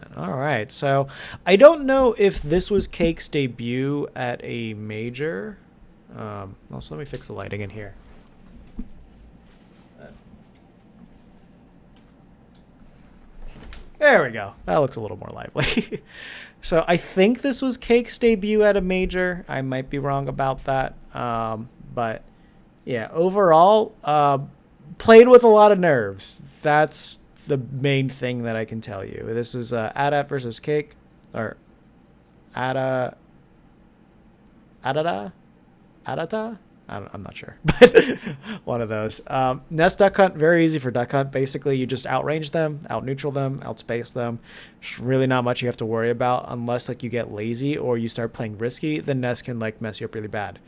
then. All right. So I don't know if this was Cake's debut at a major. Also, let me fix the lighting in here. There we go. That looks a little more lively. So I think this was Cake's debut at a major. I might be wrong about that. But yeah, overall, played with a lot of nerves. That's the main thing that I can tell you. This is Adat versus Cake, or Ada, Atata, Atata. I'm not sure, but one of those. Nest Duck Hunt, very easy for Duck Hunt. Basically, you just outrange them, out neutral them, outspace them. There's really not much you have to worry about unless like you get lazy or you start playing risky. Then Nest can like mess you up really bad.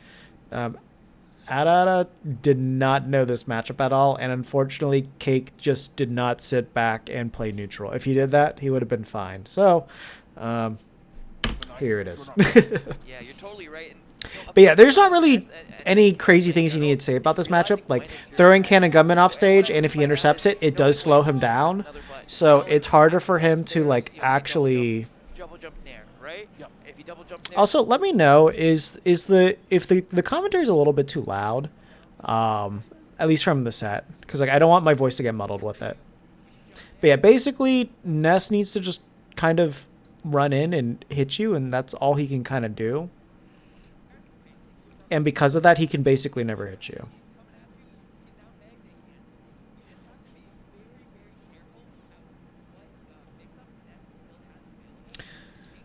Atata did not know this matchup at all, and unfortunately, Cake just did not sit back and play neutral. If he did that, he would have been fine. So, here it is. Yeah, you're totally right. But yeah, there's not really any crazy things you need to say about this matchup. Like, throwing Cannon Gunman off stage, and if he intercepts it, it does slow him down. So it's harder for him to, like, actually... Also, let me know, if the commentary is a little bit too loud, at least from the set, because like I don't want my voice to get muddled with it. But yeah, basically, Ness needs to just kind of run in and hit you, and that's all he can kind of do. And because of that, he can basically never hit you.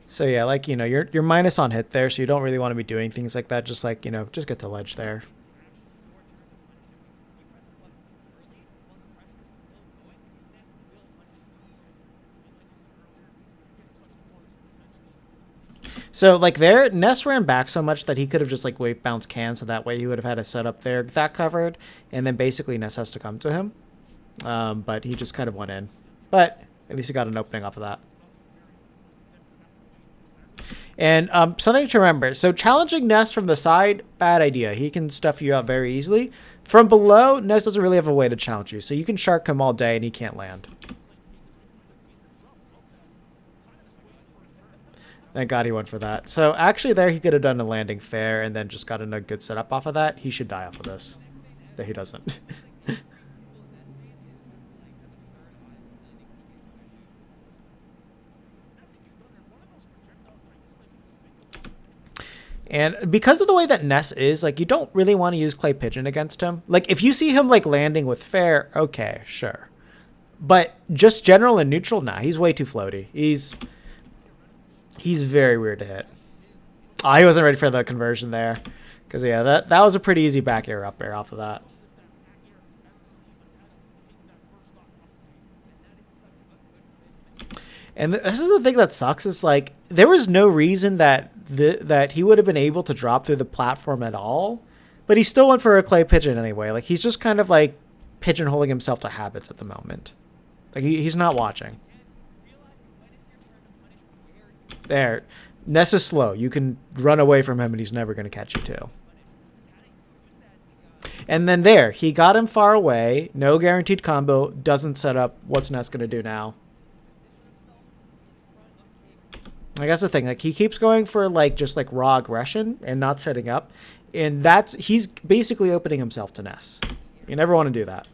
So yeah, like, you know, you're minus on hit there, so you don't really want to be doing things like that. Just like, you know, just get to ledge there. So like there, Ness ran back so much that he could have just like wave bounce can, so that way he would have had a setup there that covered, and then basically Ness has to come to him. But he just kind of went in. But at least he got an opening off of that. And something to remember. So challenging Ness from the side, bad idea. He can stuff you out very easily. From below, Ness doesn't really have a way to challenge you. So you can shark him all day and he can't land. Thank God he went for that. So actually there he could have done a landing fair and then just gotten a good setup off of that. He should die off of this. But he doesn't. And because of the way that Ness is, like, you don't really want to use Clay Pigeon against him. Like, if you see him, like, landing with fair, okay, sure. But just general and neutral, nah, he's way too floaty. He's very weird to hit. Oh, he wasn't ready for the conversion there. Because, yeah, that was a pretty easy back air up air off of that. And this is the thing that sucks. Is like there was no reason that that he would have been able to drop through the platform at all, but he still went for a Clay Pigeon anyway. Like he's just kind of like pigeonholing himself to habits at the moment. Like he's not watching. There, Ness is slow. You can run away from him, and he's never going to catch you too. And then there, he got him far away. No guaranteed combo. Doesn't set up. What's Ness going to do now? I guess the thing, like he keeps going for like just like raw aggression and not setting up, and he's basically opening himself to Ness. You never want to do that.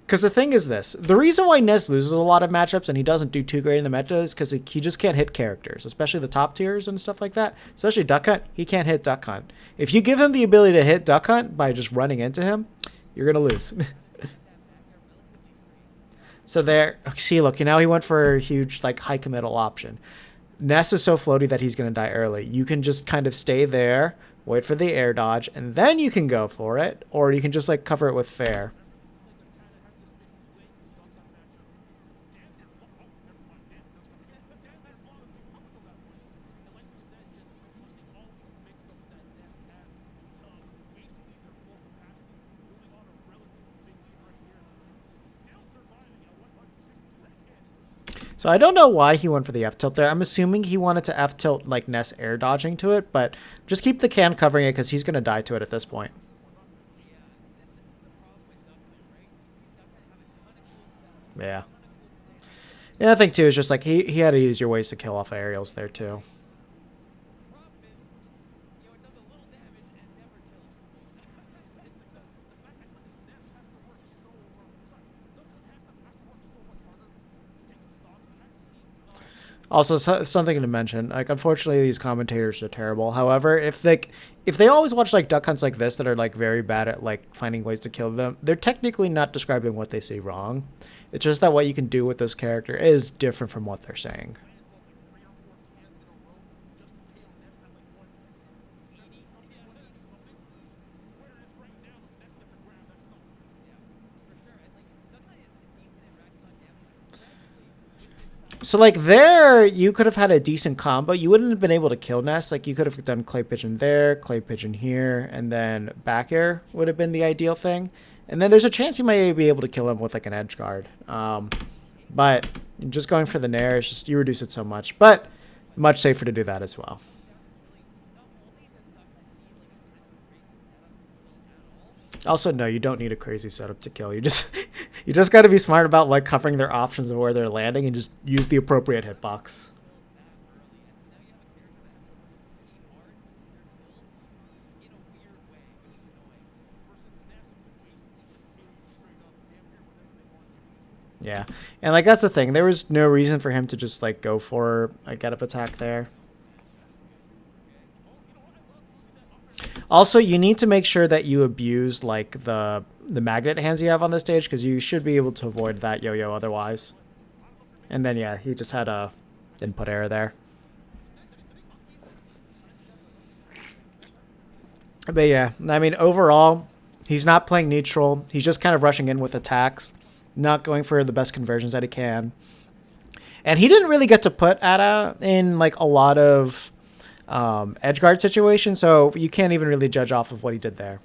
Because the thing is this, the reason why Ness loses a lot of matchups and he doesn't do too great in the meta is because he just can't hit characters, especially the top tiers and stuff like that. Especially Duck Hunt, he can't hit Duck Hunt. If you give him the ability to hit Duck Hunt by just running into him, you're going to lose. So there, see, look, now he went for a huge, like, high committal option. Ness is so floaty that he's going to die early. You can just kind of stay there, wait for the air dodge, and then you can go for it, or you can just, like, cover it with fair. So I don't know why he went for the F-tilt there. I'm assuming he wanted to F-tilt like Ness air dodging to it, but just keep the can covering it because he's going to die to it at this point. Yeah. Yeah, I think too, it's just like he had easier ways to kill off aerials there too. Also, something to mention, like unfortunately these commentators are terrible. However, if they always watch like duck hunts like this that are like very bad at like finding ways to kill them, they're technically not describing what they say wrong. It's just that what you can do with this character is different from what they're saying. So like there, you could have had a decent combo. You wouldn't have been able to kill Ness. Like you could have done clay pigeon there, clay pigeon here, and then back air would have been the ideal thing. And then there's a chance you might be able to kill him with like an edge guard. But just going for the nair is just you reduce it so much. But much safer to do that as well. Also, no, you don't need a crazy setup to kill. You just got to be smart about like covering their options of where they're landing and just use the appropriate hitbox. Yeah, and like that's the thing. There was no reason for him to just like go for a get up attack there. Also, you need to make sure that you abuse like the magnet hands you have on the stage because you should be able to avoid that yo-yo otherwise. And then yeah, he just had a input error there. But yeah, I mean overall, he's not playing neutral. He's just kind of rushing in with attacks, not going for the best conversions that he can. And he didn't really get to put Atata in like a lot of edge guard situations, so you can't even really judge off of what he did there.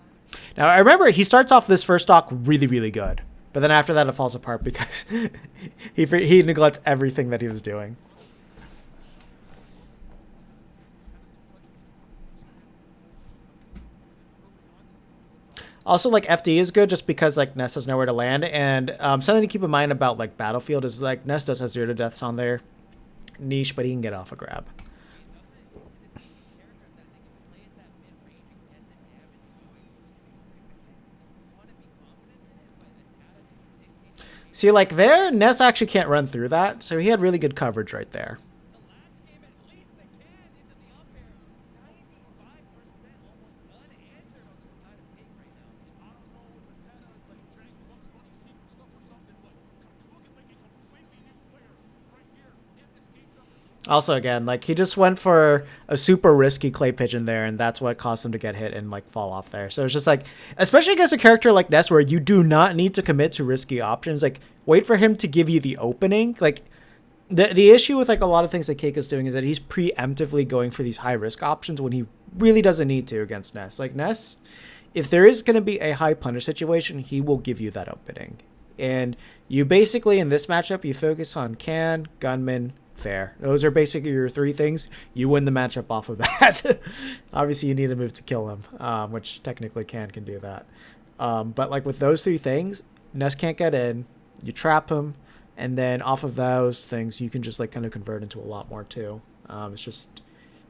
Now, I remember he starts off this first stock really, really good. But then after that, it falls apart because he neglects everything that he was doing. Also, like FD is good just because like Ness has nowhere to land, and something to keep in mind about like Battlefield is like Ness does have 0 to deaths on their niche, but he can get off a grab. See, like there, Ness actually can't run through that, so he had really good coverage right there. Also, again, like he just went for a super risky clay pigeon there, and that's what caused him to get hit and like fall off there. So it's just like, especially against a character like Ness, where you do not need to commit to risky options. Like, wait for him to give you the opening. Like, the issue with like a lot of things that Cake is doing is that he's preemptively going for these high risk options when he really doesn't need to against Ness. Like Ness, if there is going to be a high punish situation, he will give you that opening. And you basically in this matchup, you focus on can, gunman, fair. Those are basically your 3 things. You win the matchup off of that. Obviously, you need a move to kill him, which technically can do that. But like with those 3 things, Ness can't get in. You trap him, and then off of those things, you can just like kind of convert into a lot more too. It's just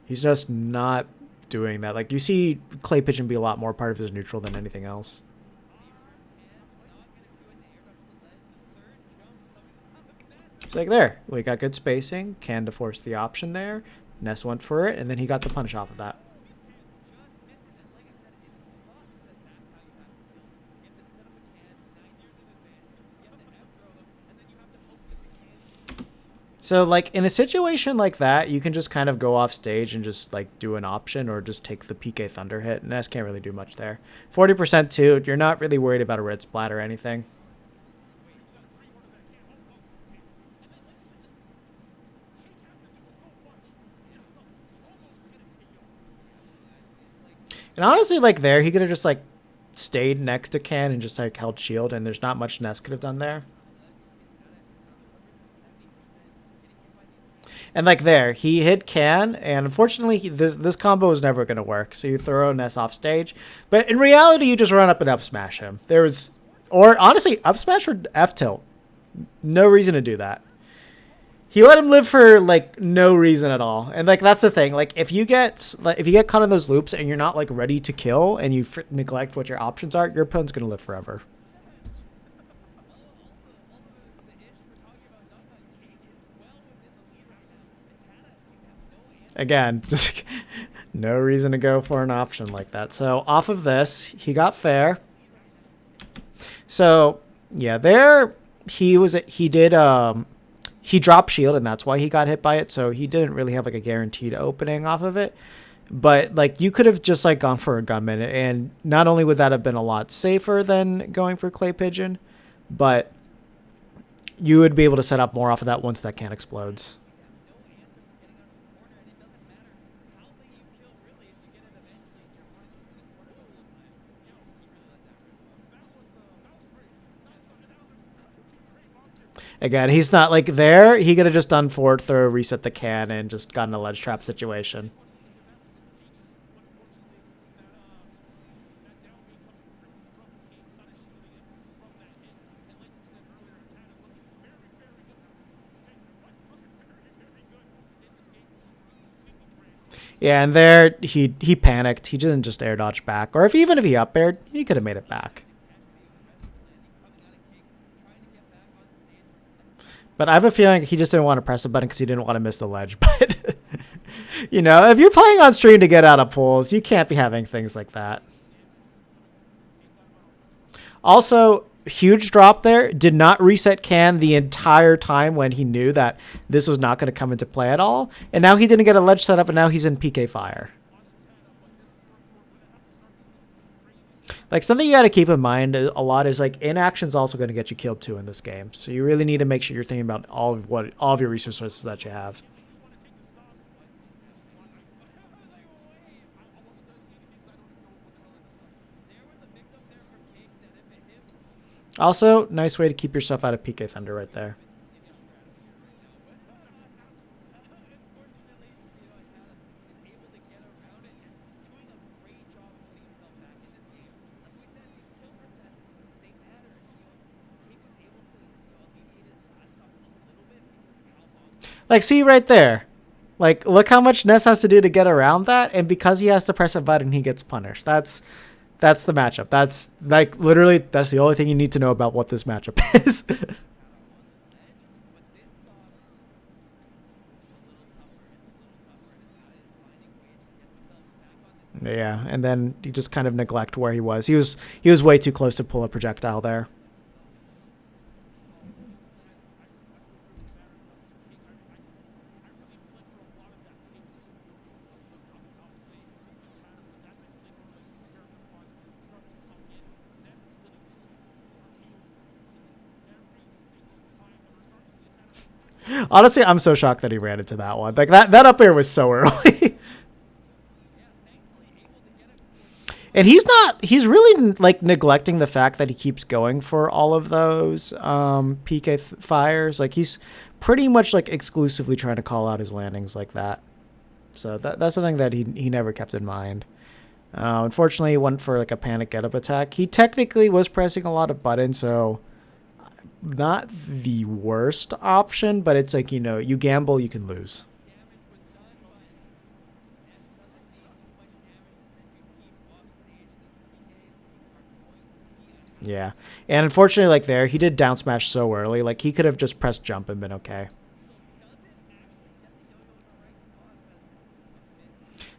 he's just not doing that. Like you see Clay Pigeon be a lot more part of his neutral than anything else. So like there, we got good spacing. Can to force the option there. Ness went for it, and then he got the punish off of that. So like in a situation like that, you can just kind of go off stage and just like do an option or just take the PK Thunder hit. Ness can't really do much there. 40% too. You're not really worried about a red splat or anything. And honestly, like there, he could have just like stayed next to Can and just like held shield, and there's not much Ness could have done there. And like there, he hit Can, and unfortunately, this combo is never going to work. So you throw Ness off stage, but in reality, you just run up and up smash him. There was, or honestly, up smash or F tilt. No reason to do that. He let him live for like no reason at all, and like that's the thing. Like if you get caught in those loops and you're not like ready to kill and you neglect what your options are, your opponent's gonna live forever. Again, just no reason to go for an option like that. So off of this, he got fair. So yeah, there he did he dropped shield and that's why he got hit by it. So he didn't really have like a guaranteed opening off of it. But like you could have just like gone for a gunman, and not only would that have been a lot safer than going for clay pigeon, but you would be able to set up more off of that once that can explodes. Again, he's not like there. He could have just done forward throw, reset the can, and just gotten a ledge trap situation. Yeah, and there he panicked. He didn't just air dodge back, or if even if he up aired, he could have made it back. But I have a feeling he just didn't want to press the button because he didn't want to miss the ledge. But you know, if you're playing on stream to get out of pools, you can't be having things like that. Also, huge drop there. Did not reset can the entire time when he knew that this was not going to come into play at all. And now he didn't get a ledge set up, and now he's in PK fire. Like something you got to keep in mind a lot is like inaction is also going to get you killed too in this game. So you really need to make sure you're thinking about all of your resources that you have. Also, nice way to keep yourself out of PK Thunder right there. Like, see right there. Like, look how much Ness has to do to get around that, and because he has to press a button, he gets punished. That's the matchup. That's like literally that's the only thing you need to know about what this matchup is. Yeah, and then you just kind of neglect where he was. He was way too close to pull a projectile there. Honestly, I'm so shocked that he ran into that one. Like that up air was so early. And he's really like neglecting the fact that he keeps going for all of those PK fires. Like he's pretty much like exclusively trying to call out his landings like that. So that's something that he never kept in mind. Unfortunately, he went for like a panic get up attack. He technically was pressing a lot of buttons, so not the worst option, but it's like, you know, you gamble, you can lose. Yeah. And unfortunately, like there, he did down smash so early. Like he could have just pressed jump and been okay.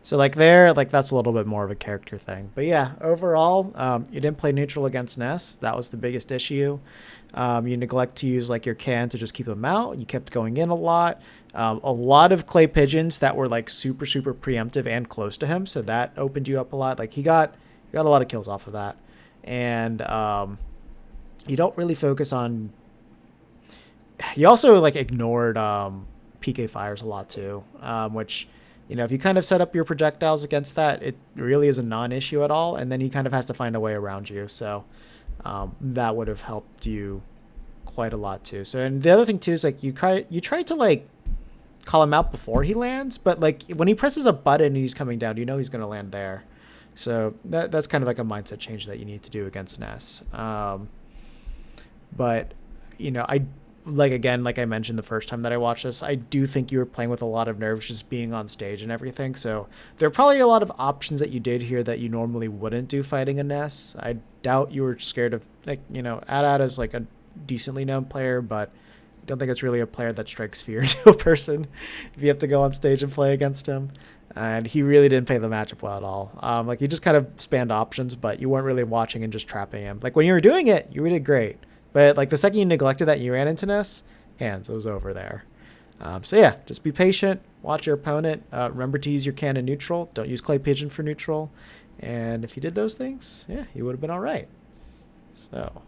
So like there, like that's a little bit more of a character thing. But yeah, overall, you didn't play neutral against Ness. That was the biggest issue. You neglect to use like your can to just keep him out. You kept going in a lot. A lot of clay pigeons that were like super super preemptive and close to him. So that opened you up a lot. Like he got a lot of kills off of that. And you don't really focus on. He also like ignored PK fires a lot too, which, you know, if you kind of set up your projectiles against that, it really is a non-issue at all. And then he kind of has to find a way around you. So that would have helped you quite a lot too. So, and the other thing too is like you try to like call him out before he lands, but like when he presses a button and he's coming down, you know he's going to land there. So that's kind of like a mindset change that you need to do against Ness. But you know, like again, like I mentioned the first time that I watched this, I do think you were playing with a lot of nerves just being on stage and everything. So there are probably a lot of options that you did here that you normally wouldn't do fighting a Ness. I doubt you were scared of, like, Atata is like a decently known player, but I don't think it's really a player that strikes fear into a person if you have to go on stage and play against him. And he really didn't play the matchup well at all. Like he just kind of spanned options, but you weren't really watching and just trapping him. Like when you were doing it, you did great. But like the second you neglected that, and you ran into Ness, hands, it was over there. So yeah, just be patient. Watch your opponent. Remember to use your cannon neutral. Don't use clay pigeon for neutral. And if you did those things, yeah, you would have been all right. So